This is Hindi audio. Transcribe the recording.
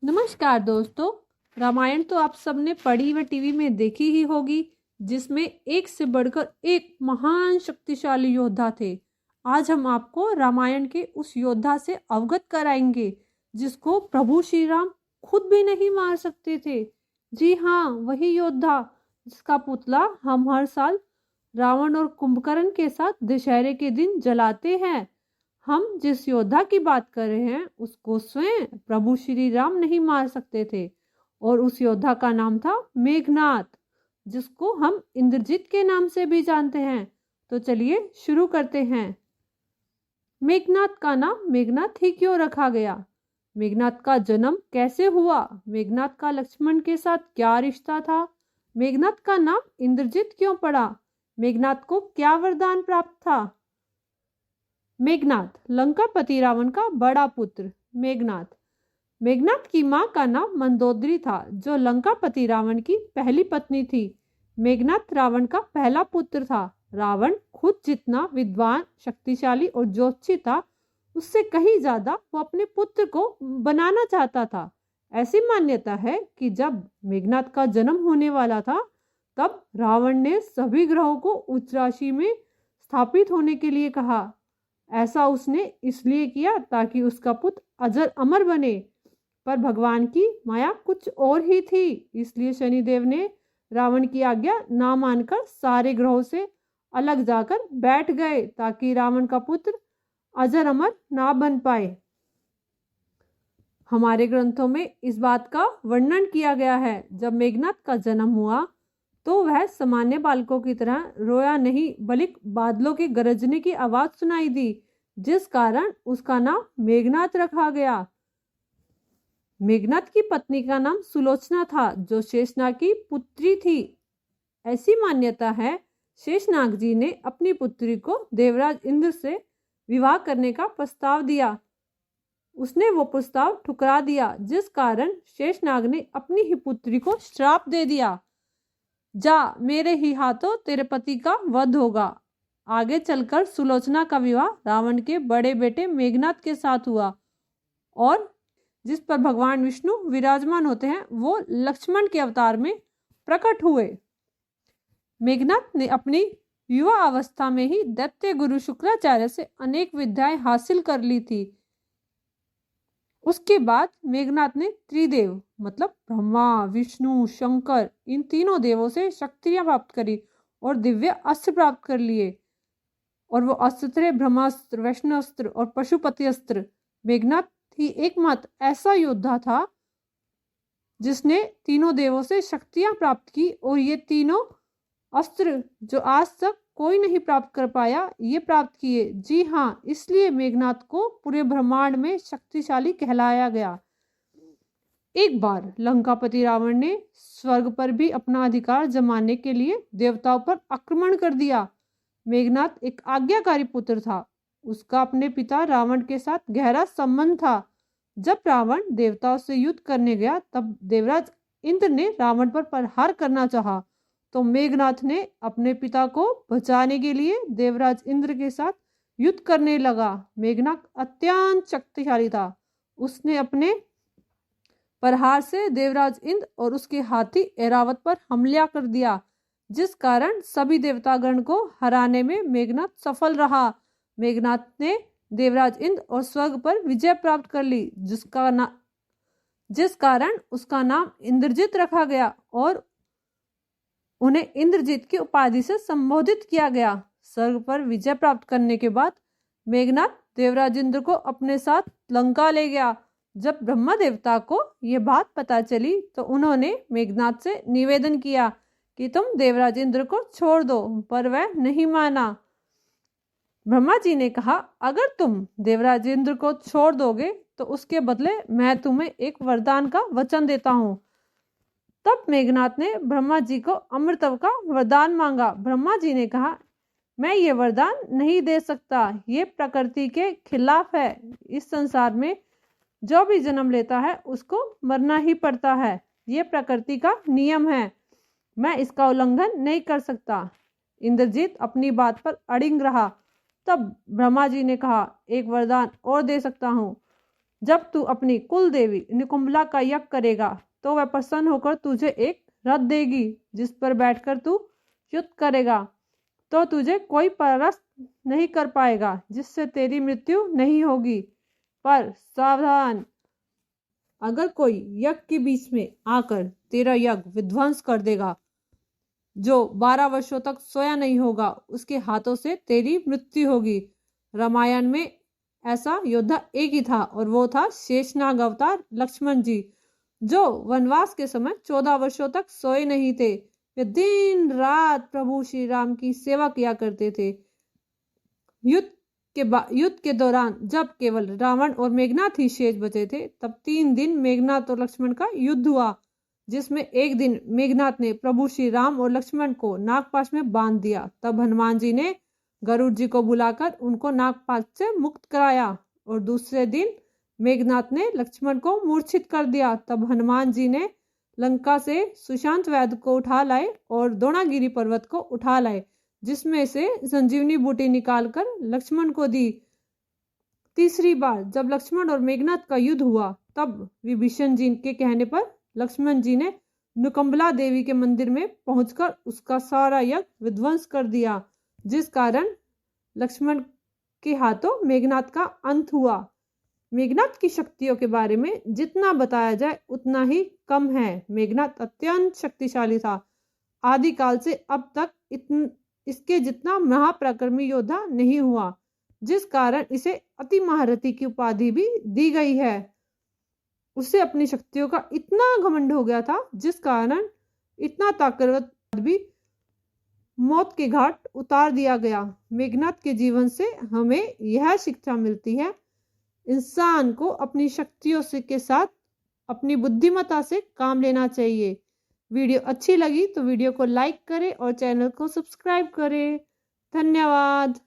नमस्कार दोस्तों। रामायण तो आप सबने पढ़ी व टीवी में देखी ही होगी, जिसमें एक से बढ़कर एक महान शक्तिशाली योद्धा थे। आज हम आपको रामायण के उस योद्धा से अवगत कराएंगे जिसको प्रभु श्री राम खुद भी नहीं मार सकते थे। जी हाँ, वही योद्धा जिसका पुतला हम हर साल रावण और कुंभकर्ण के साथ दशहरे के दिन जलाते हैं। हम जिस योद्धा की बात कर रहे हैं उसको स्वयं प्रभु श्री राम नहीं मार सकते थे, और उस योद्धा का नाम था मेघनाथ, जिसको हम इंद्रजीत के नाम से भी जानते हैं। तो चलिए शुरू करते हैं। मेघनाथ का नाम मेघनाथ ही क्यों रखा गया? मेघनाथ का जन्म कैसे हुआ? मेघनाथ का लक्ष्मण के साथ क्या रिश्ता था? मेघनाथ का नाम इंद्रजीत क्यों पड़ा? मेघनाथ को क्या वरदान प्राप्त था? मेघनाथ लंकापति रावण का बड़ा पुत्र। मेघनाथ मेघनाथ की मां का नाम मंदोदरी था, जो लंकापति रावण की पहली पत्नी थी। मेघनाथ रावण का पहला पुत्र था। रावण खुद जितना विद्वान, शक्तिशाली और ज्योतिषी था, उससे कहीं ज्यादा वो अपने पुत्र को बनाना चाहता था। ऐसी मान्यता है कि जब मेघनाथ का जन्म होने वाला था, तब रावण ने सभी ग्रहों को उच्च राशि में स्थापित होने के लिए कहा। ऐसा उसने इसलिए किया ताकि उसका पुत्र अजर अमर बने, पर भगवान की माया कुछ और ही थी। इसलिए शनिदेव ने रावण की आज्ञा ना मानकर सारे ग्रहों से अलग जाकर बैठ गए, ताकि रावण का पुत्र अजर अमर ना बन पाए। हमारे ग्रंथों में इस बात का वर्णन किया गया है। जब मेघनाथ का जन्म हुआ तो वह सामान्य बालकों की तरह रोया नहीं, बल्कि बादलों के गरजने की आवाज सुनाई दी, जिस कारण उसका नाम मेघनाथ रखा गया। मेघनाथ की पत्नी का नाम सुलोचना था, जो शेषनाग की पुत्री थी। ऐसी मान्यता है, शेषनाग जी ने अपनी पुत्री को देवराज इंद्र से विवाह करने का प्रस्ताव दिया। उसने वो प्रस्ताव ठुकरा दिया, जिस कारण शेषनाग ने अपनी ही पुत्री को श्राप दे दिया। जा, मेरे ही हाथों तेरे पति का वध होगा। आगे चलकर सुलोचना का विवाह रावण के बड़े बेटे मेघनाथ के साथ हुआ, और जिस पर भगवान विष्णु विराजमान होते हैं वो लक्ष्मण के अवतार में प्रकट हुए। मेघनाथ ने अपनी युवा अवस्था में ही दैत्य गुरु शुक्राचार्य से अनेक विद्याएं हासिल कर ली थी। उसके बाद मेघनाथ ने त्रिदेव मतलब ब्रह्मा, विष्णु, शंकर, इन तीनों देवों से शक्तियां प्राप्त करी और दिव्य अस्त्र प्राप्त कर लिए। और वो अस्त्र थे ब्रह्मास्त्र, वैष्णवास्त्र और पशुपति अस्त्र। मेघनाथ ही एकमात्र ऐसा योद्धा था जिसने तीनों देवों से शक्तियां प्राप्त की, और ये तीनों अस्त्र जो आज तक कोई नहीं प्राप्त कर पाया, ये प्राप्त किए। जी हाँ, इसलिए मेघनाथ को पूरे ब्रह्मांड में शक्तिशाली कहलाया गया। एक बार लंकापति रावण ने स्वर्ग पर भी अपना अधिकार जमाने के लिए देवताओं पर आक्रमण कर दिया। मेघनाथ एक आज्ञाकारी पुत्र था। उसका अपने पिता रावण के साथ गहरा संबंध था। जब रावण देवताओं से युद्ध करने गया, तब देवराज इंद्र ने रावण पर प्रहार करना चाहा, तो मेघनाथ ने अपने पिता को बचाने के लिए देवराज इंद्र के साथ युद्ध करने लगा। मेघनाथ अत्यंत शक्तिशाली था। उसने अपने प्रहार से देवराज इंद्र और उसके हाथी ऐरावत पर हमला कर दिया, जिस कारण सभी देवतागण को हराने में मेघनाथ सफल रहा। मेघनाथ ने देवराज इंद्र और स्वर्ग पर विजय प्राप्त कर ली, जिस कारण उसका नाम इंद्रजीत रखा गया और उन्हें इंद्रजीत की उपाधि से संबोधित किया गया। स्वर्ग पर विजय प्राप्त करने के बाद मेघनाथ देवराज इंद्र को अपने साथ लंका ले गया। जब ब्रह्मा देवता को यह बात पता चली, तो उन्होंने मेघनाथ से निवेदन किया कि तुम देवराज इंद्र को छोड़ दो, पर वह नहीं माना। ब्रह्मा जी ने कहा, अगर तुम देवराज इंद्र को छोड़ दोगे तो उसके बदले मैं तुम्हें एक वरदान का वचन देता हूँ। तब मेघनाथ ने ब्रह्मा जी को अमृत का वरदान मांगा। ब्रह्मा जी ने कहा, मैं ये वरदान नहीं दे सकता, ये प्रकृति के खिलाफ है। इस संसार में जो भी जन्म लेता है उसको मरना ही पड़ता है, ये प्रकृति का नियम है, मैं इसका उल्लंघन नहीं कर सकता। इंद्रजीत अपनी बात पर अड़िग रहा। तब ब्रह्मा जी ने कहा, एक वरदान और दे सकता हूँ, जब तू अपनी कुल देवी निकुंभला का यज्ञ करेगा तो वह प्रसन्न होकर तुझे एक रथ देगी जिस पर बैठकर तू युद्ध करेगा। तो तुझे कोई परास्त नहीं कर पाएगा, जिससे तेरी मृत्यु नहीं होगी। पर सावधान, अगर कोई यज्ञ के बीच में आकर तेरा यज्ञ विध्वंस कर देगा, जो 12 वर्षों तक सोया नहीं होगा, उसके हाथों से तेरी मृत्यु होगी। रामायण में ऐसा योद्धा एक ही था और वो था शेषनाग अवतार लक्ष्मण जी, जो वनवास के समय 14 वर्षों तक सोए नहीं थे। वे दिन रात प्रभु श्री राम की सेवा किया करते थे। युद्ध के दौरान जब केवल रावण और मेघनाथ ही शेष बचे थे, तब 3 दिन मेघनाथ और लक्ष्मण का युद्ध हुआ, जिसमें एक दिन मेघनाथ ने प्रभु श्री राम और लक्ष्मण को नागपाश में बांध दिया। तब हनुमान जी ने गरुड़ जी को बुलाकर उनको नागपाश से मुक्त कराया और दूसरे दिन मेघनाथ ने लक्ष्मण को मूर्छित कर दिया। तब हनुमान जी ने लंका से सुशांत वैद्य को उठा लाए और द्रोणागिरी पर्वत को उठा लाए, जिसमें से संजीवनी बूटी निकालकर लक्ष्मण को दी। तीसरी बार जब लक्ष्मण और मेघनाथ का युद्ध हुआ, तब विभीषण जी के कहने पर लक्ष्मण जी ने नुकंबला देवी के मंदिर में पहुंचकर उसका सारा यज्ञ विध्वंस कर दिया, जिस कारण लक्ष्मण के हाथों मेघनाथ का अंत हुआ। मेघनाथ की शक्तियों के बारे में जितना बताया जाए उतना ही कम है। मेघनाथ अत्यंत शक्तिशाली था। आदिकाल से अब तक इसके जितना महापराक्रमी योद्धा नहीं हुआ, जिस कारण इसे अति महारथी की उपाधि भी दी गई है। उसे अपनी शक्तियों का इतना घमंड हो गया था, जिस कारण इतना ताकतवर भी मौत के घाट उतार दिया गया। मेघनाथ के जीवन से हमें यह शिक्षा मिलती है, इंसान को अपनी शक्तियों से के साथ अपनी बुद्धिमत्ता से काम लेना चाहिए। वीडियो अच्छी लगी तो वीडियो को लाइक करें और चैनल को सब्सक्राइब करें। धन्यवाद।